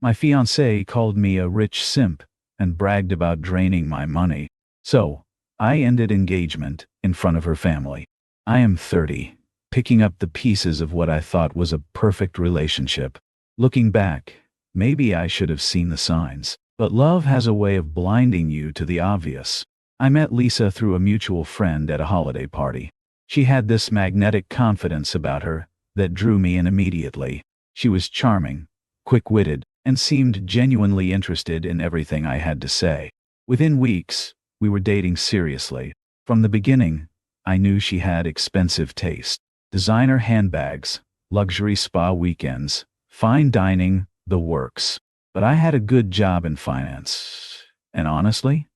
My fiancée called me a rich simp and bragged about draining my money. So, I ended engagement in front of her family. I am 30, picking up the pieces of what I thought was a perfect relationship. Looking back, maybe I should have seen the signs. But love has a way of blinding you to the obvious. I met Lisa through a mutual friend at a holiday party. She had this magnetic confidence about her that drew me in immediately. She was charming, quick-witted, and seemed genuinely interested in everything I had to say. Within weeks, we were dating seriously. From the beginning, I knew she had expensive taste. Designer handbags, luxury spa weekends, fine dining, the works. But I had a good job in finance. And honestly,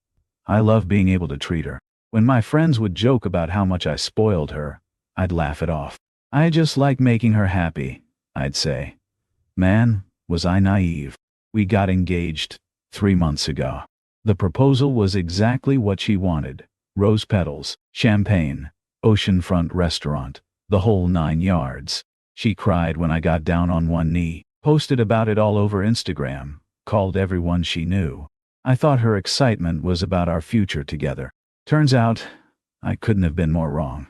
I loved being able to treat her. When my friends would joke about how much I spoiled her, I'd laugh it off. I just like making her happy, I'd say. Man, was I naive. We got engaged 3 months ago. The proposal was exactly what she wanted. Rose petals, champagne, oceanfront restaurant, the whole 9 yards. She cried when I got down on one knee, posted about it all over Instagram, called everyone she knew. I thought her excitement was about our future together. Turns out, I couldn't have been more wrong.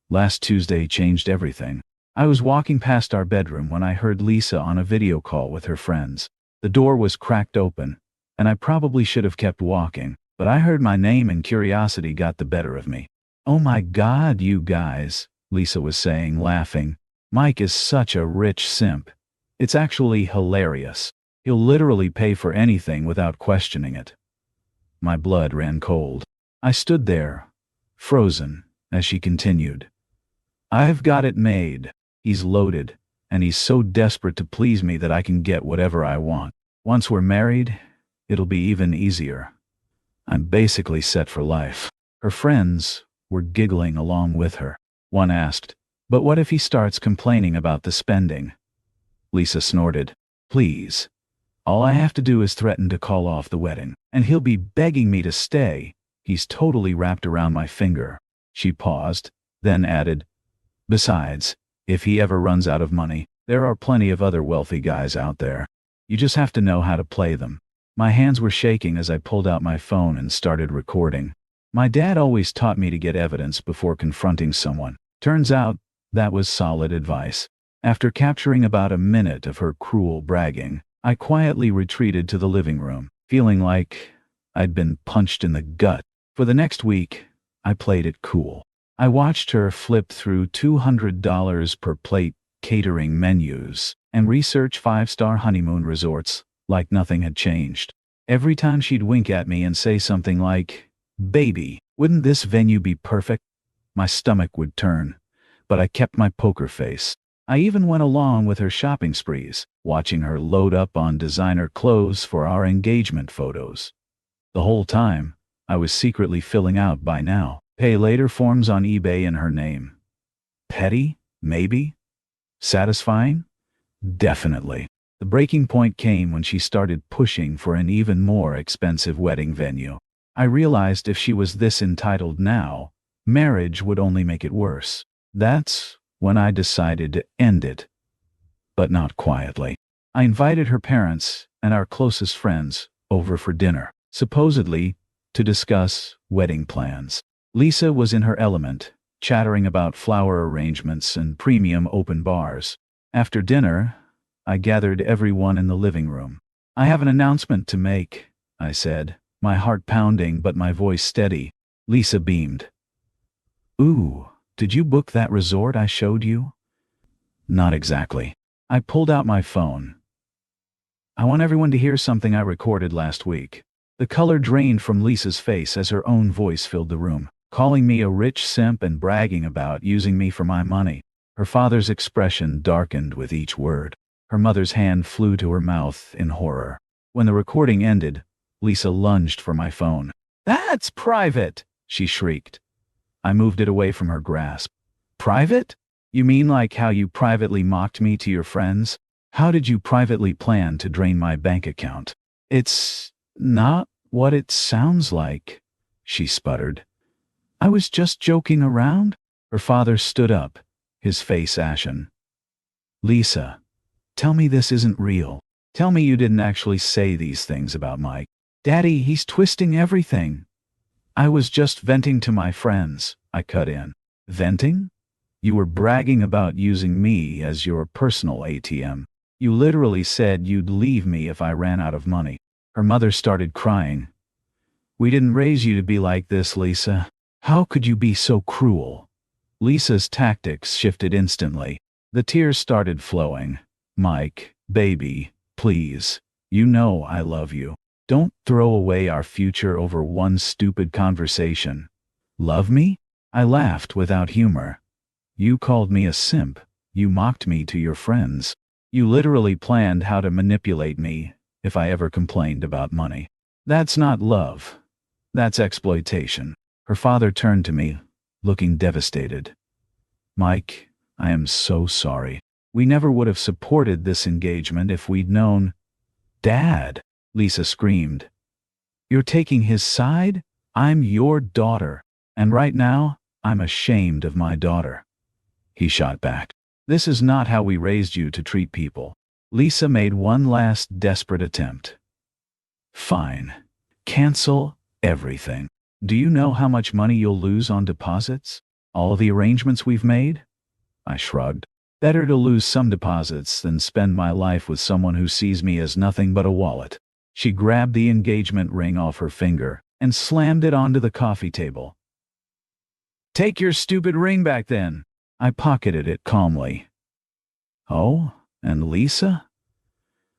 Last Tuesday changed everything. I was walking past our bedroom when I heard Lisa on a video call with her friends. The door was cracked open, and I probably should have kept walking, but I heard my name and curiosity got the better of me. "Oh my God, you guys," Lisa was saying, laughing. "Mike is such a rich simp. It's actually hilarious. He'll literally pay for anything without questioning it." My blood ran cold. I stood there, frozen, as she continued. "I've got it made. He's loaded, and he's so desperate to please me that I can get whatever I want. Once we're married, it'll be even easier. I'm basically set for life." Her friends were giggling along with her. One asked, "But what if he starts complaining about the spending?" Lisa snorted. "Please. All I have to do is threaten to call off the wedding, and he'll be begging me to stay. He's totally wrapped around my finger." She paused, then added, "Besides, if he ever runs out of money, there are plenty of other wealthy guys out there. You just have to know how to play them." My hands were shaking as I pulled out my phone and started recording. My dad always taught me to get evidence before confronting someone. Turns out, that was solid advice. After capturing about a minute of her cruel bragging, I quietly retreated to the living room, feeling like I'd been punched in the gut. For the next week, I played it cool. I watched her flip through $200 per plate catering menus and research 5-star honeymoon resorts like nothing had changed. Every time she'd wink at me and say something like, "Baby, wouldn't this venue be perfect?" my stomach would turn, but I kept my poker face. I even went along with her shopping sprees, watching her load up on designer clothes for our engagement photos. The whole time, I was secretly filling out "buy now, pay later" forms on eBay in her name. Petty? Maybe. Satisfying? Definitely. The breaking point came when she started pushing for an even more expensive wedding venue. I realized if she was this entitled now, marriage would only make it worse. That's when I decided to end it. But not quietly. I invited her parents and our closest friends over for dinner, supposedly to discuss wedding plans. Lisa was in her element, chattering about flower arrangements and premium open bars. After dinner, I gathered everyone in the living room. "I have an announcement to make," I said, my heart pounding but my voice steady. Lisa beamed. "Ooh, did you book that resort I showed you?" "Not exactly." I pulled out my phone. "I want everyone to hear something I recorded last week." The color drained from Lisa's face as her own voice filled the room, calling me a rich simp and bragging about using me for my money. Her father's expression darkened with each word. Her mother's hand flew to her mouth in horror. When the recording ended, Lisa lunged for my phone. "That's private!" she shrieked. I moved it away from her grasp. "Private? You mean like how you privately mocked me to your friends? How did you privately plan to drain my bank account?" "It's not what it sounds like," she sputtered. "I was just joking around." Her father stood up, his face ashen. "Lisa, tell me this isn't real." Tell me you didn't actually say these things about Mike. Daddy, he's twisting everything. I was just venting to my friends, I cut in. Venting? You were bragging about using me as your personal ATM. You literally said you'd leave me if I ran out of money. Her mother started crying. We didn't raise you to be like this, Lisa. How could you be so cruel? Lisa's tactics shifted instantly. The tears started flowing. Mike, baby, please. You know I love you. Don't throw away our future over one stupid conversation. Love me? I laughed without humor. You called me a simp. You mocked me to your friends. You literally planned how to manipulate me if I ever complained about money. That's not love. That's exploitation. Her father turned to me, looking devastated. Mike, I am so sorry. We never would have supported this engagement if we'd known. Dad, Lisa screamed. You're taking his side? I'm your daughter. And right now, I'm ashamed of my daughter. He shot back. This is not how we raised you to treat people. Lisa made one last desperate attempt. Fine. Cancel everything. Do you know how much money you'll lose on deposits? All the arrangements we've made? I shrugged. Better to lose some deposits than spend my life with someone who sees me as nothing but a wallet. She grabbed the engagement ring off her finger and slammed it onto the coffee table. Take your stupid ring back then. I pocketed it calmly. Oh, and Lisa?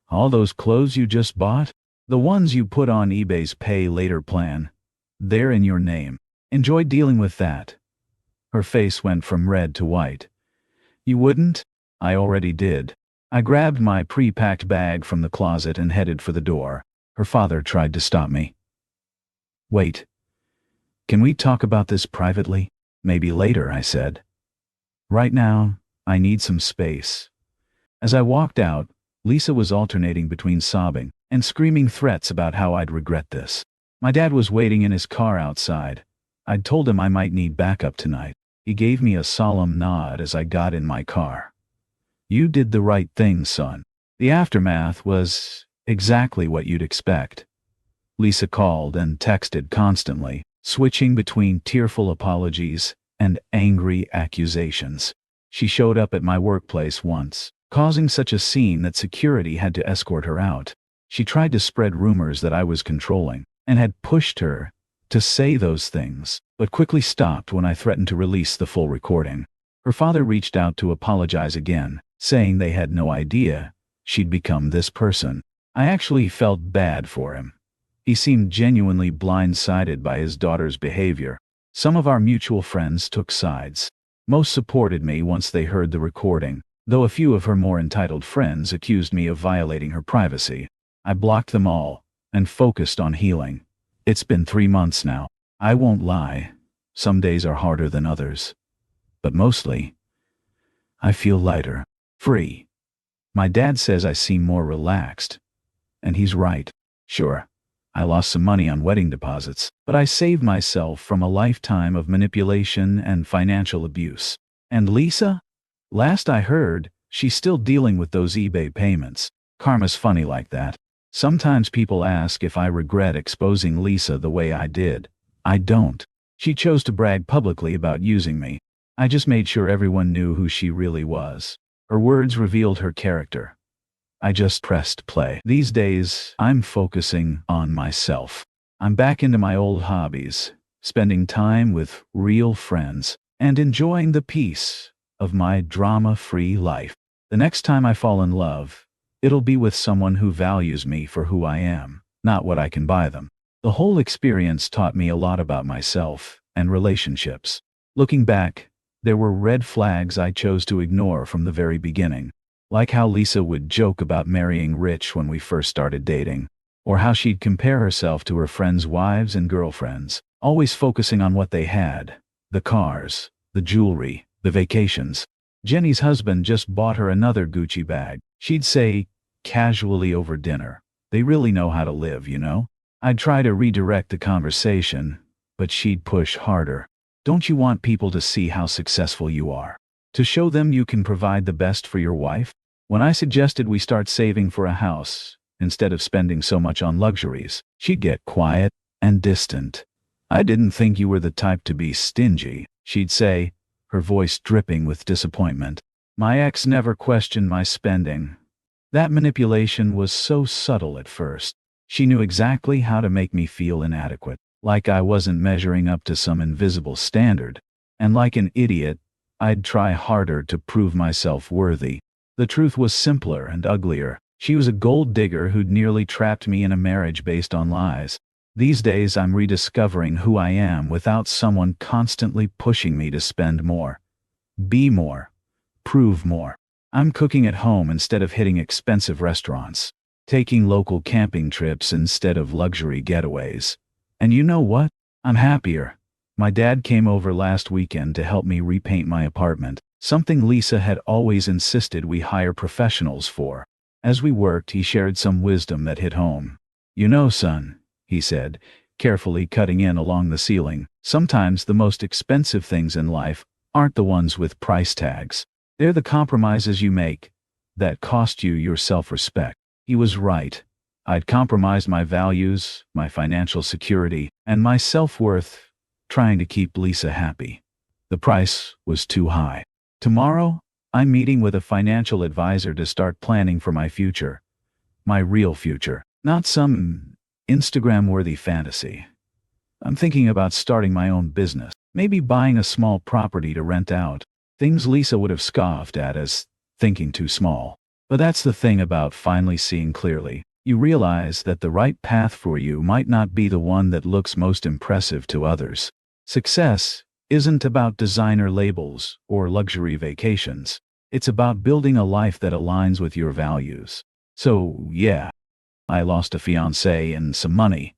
All those clothes you just bought? The ones you put on eBay's pay later plan. They're in your name. Enjoy dealing with that. Her face went from red to white. You wouldn't? I already did. I grabbed my pre-packed bag from the closet and headed for the door. Her father tried to stop me. Wait. Can we talk about this privately? Maybe later, I said. Right now, I need some space. As I walked out, Lisa was alternating between sobbing and screaming threats about how I'd regret this. My dad was waiting in his car outside. I'd told him I might need backup tonight. He gave me a solemn nod as I got in my car. You did the right thing, son. The aftermath was exactly what you'd expect. Lisa called and texted constantly, switching between tearful apologies and angry accusations. She showed up at my workplace once, causing such a scene that security had to escort her out. She tried to spread rumors that I was controlling and had pushed her to say those things, but quickly stopped when I threatened to release the full recording. Her father reached out to apologize again, saying they had no idea she'd become this person. I actually felt bad for him. He seemed genuinely blindsided by his daughter's behavior. Some of our mutual friends took sides. Most supported me once they heard the recording, though a few of her more entitled friends accused me of violating her privacy. I blocked them all and focused on healing. It's been 3 months now. I won't lie. Some days are harder than others. But mostly, I feel lighter, free. My dad says I seem more relaxed. And he's right. Sure, I lost some money on wedding deposits, but I saved myself from a lifetime of manipulation and financial abuse. And Lisa? Last I heard, she's still dealing with those eBay payments. Karma's funny like that. Sometimes people ask if I regret exposing Lisa the way I did. I don't. She chose to brag publicly about using me. I just made sure everyone knew who she really was. Her words revealed her character. I just pressed play. These days, I'm focusing on myself. I'm back into my old hobbies, spending time with real friends, and enjoying the peace of my drama-free life. The next time I fall in love, it'll be with someone who values me for who I am, not what I can buy them. The whole experience taught me a lot about myself and relationships. Looking back, there were red flags I chose to ignore from the very beginning, like how Lisa would joke about marrying rich when we first started dating, or how she'd compare herself to her friends' wives and girlfriends, always focusing on what they had, the cars, the jewelry, the vacations. Jenny's husband just bought her another Gucci bag. She'd say, casually over dinner, "They really know how to live, you know?" I'd try to redirect the conversation, but she'd push harder. Don't you want people to see how successful you are? To show them you can provide the best for your wife? When I suggested we start saving for a house, instead of spending so much on luxuries, she'd get quiet and distant. I didn't think you were the type to be stingy, she'd say, her voice dripping with disappointment. My ex never questioned my spending. That manipulation was so subtle at first. She knew exactly how to make me feel inadequate, like I wasn't measuring up to some invisible standard. And like an idiot, I'd try harder to prove myself worthy. The truth was simpler and uglier. She was a gold digger who'd nearly trapped me in a marriage based on lies. These days I'm rediscovering who I am without someone constantly pushing me to spend more, be more, prove more. I'm cooking at home instead of hitting expensive restaurants, taking local camping trips instead of luxury getaways. And you know what? I'm happier. My dad came over last weekend to help me repaint my apartment, something Lisa had always insisted we hire professionals for. As we worked, he shared some wisdom that hit home. You know, son, he said, carefully cutting in along the ceiling, sometimes the most expensive things in life aren't the ones with price tags. They're the compromises you make that cost you your self-respect. He was right. I'd compromised my values, my financial security, and my self-worth trying to keep Lisa happy. The price was too high. Tomorrow, I'm meeting with a financial advisor to start planning for my future. My real future, not some Instagram-worthy fantasy. I'm thinking about starting my own business, maybe buying a small property to rent out. Things Lisa would have scoffed at as thinking too small. But that's the thing about finally seeing clearly. You realize that the right path for you might not be the one that looks most impressive to others. Success isn't about designer labels or luxury vacations. It's about building a life that aligns with your values. So, yeah, I lost a fiancé and some money.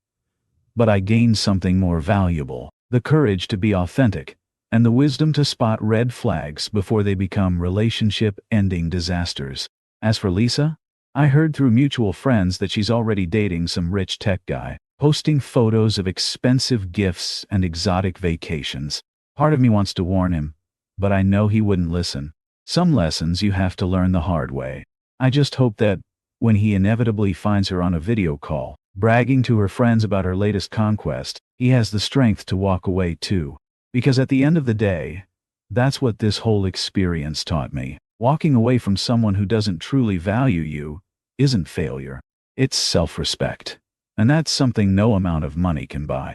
But I gained something more valuable, the courage to be authentic, and the wisdom to spot red flags before they become relationship-ending disasters. As for Lisa, I heard through mutual friends that she's already dating some rich tech guy, posting photos of expensive gifts and exotic vacations. Part of me wants to warn him, but I know he wouldn't listen. Some lessons you have to learn the hard way. I just hope that, when he inevitably finds her on a video call, bragging to her friends about her latest conquest, he has the strength to walk away too. Because at the end of the day, that's what this whole experience taught me. Walking away from someone who doesn't truly value you isn't failure. It's self-respect. And that's something no amount of money can buy.